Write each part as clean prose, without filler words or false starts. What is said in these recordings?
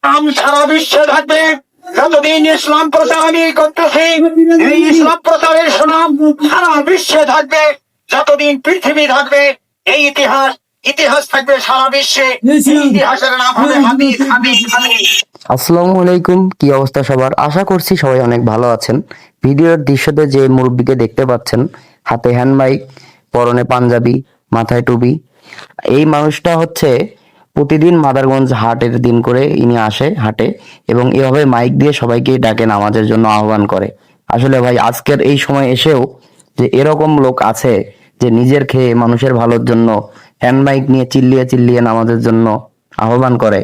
নাম সারা বিশ্বে থাকবে। যতদিন ইসলাম প্রচার আমি করতেছি, এই ইসলাম প্রচারের সুনাম সারা বিশ্বে থাকবে। যতদিন পৃথিবী থাকবে, এই ইতিহাস ইতিহাস থাকবে সারা বিশ্বে। এই ইতিহাসের নাম হবে হাদিস, হাদিস, হাদিস। আসসালামু আলাইকুম, কি অবস্থা সবার? আশা করছি সবাই অনেক ভালো আছেন। ভিডিওর দৃশ্যতে যে মুরব্বিকে দেখতে পাচ্ছেন, হাতে হ্যান্ড মাইক, পরনে পাঞ্জাবি, মাথায় টুপি, এই মানুষটা হচ্ছে প্রতিদিন মাদারগঞ্জ হাটের দিন করে ইনি আসে হাটে এবং এভাবে মাইক দিয়ে সবাইকে ডাকে, নামাজের জন্য আহ্বান করে। আসলে ভাই, আজকের এই সময় এসেও যে এরকম লোক আছে যে নিজের খেয়ে মানুষের ভালোর জন্য হ্যান্ড মাইক নিয়ে চিল্লিয়ে চিল্লিয়ে নামাজের জন্য আহ্বান করে,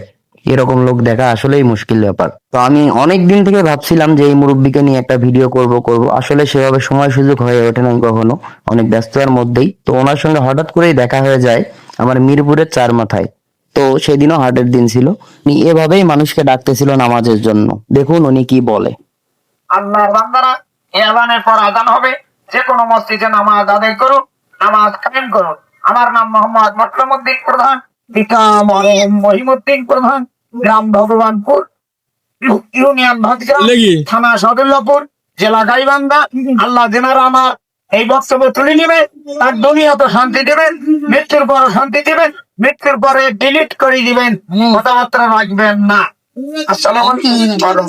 এরকম লোক দেখা আসলেই মুশকিল ব্যাপার। তো আমি অনেক দিন থেকে ভাবছিলাম যে এই মুরব্বিকে নিয়ে একটা ভিডিও করব, আসলে সেভাবে সময় সুযোগ হয়ে ওঠে না কখনো, অনেক ব্যস্ততার মধ্যেই। তো ওনার সঙ্গে হঠাৎ করেই দেখা হয়ে যায় আমার মিরপুরের চার মাথায়। তো সেদিনও হাটের দিন ছিল, উনি এভাবেই মানুষকে ডাকতেছিল নামাজের জন্য। দেখুন উনি কি বলে। আল্লাহর বান্দারা, এই আযানের পর আযান হবে, যে কোনো মসজিদে নামাজ আদায় করুন, নামাজ কায়েম করুন। আমার নাম মোহাম্মদ মোসলেমউদ্দিন প্রধান, পিতা মরহুম মহিমউদ্দিন প্রধান, গ্রাম ভগবানপুর, ইউনিয়ন ভাতগ্রাম, থানা সদুল্লাপুর, জেলা গাইবান্ধা। আল্লাহ যেনারা আমার এই বক্তব্য তুলে নেবেন, তার দুনিয়াতে শান্তি দেবেন, মৃত্যুর পর শান্তি দেবেন, মৃত্যুর পরে ডিলিট করে দিবেন, কথাবার্তা রাখবেন না। আসসালামু আলাইকুম।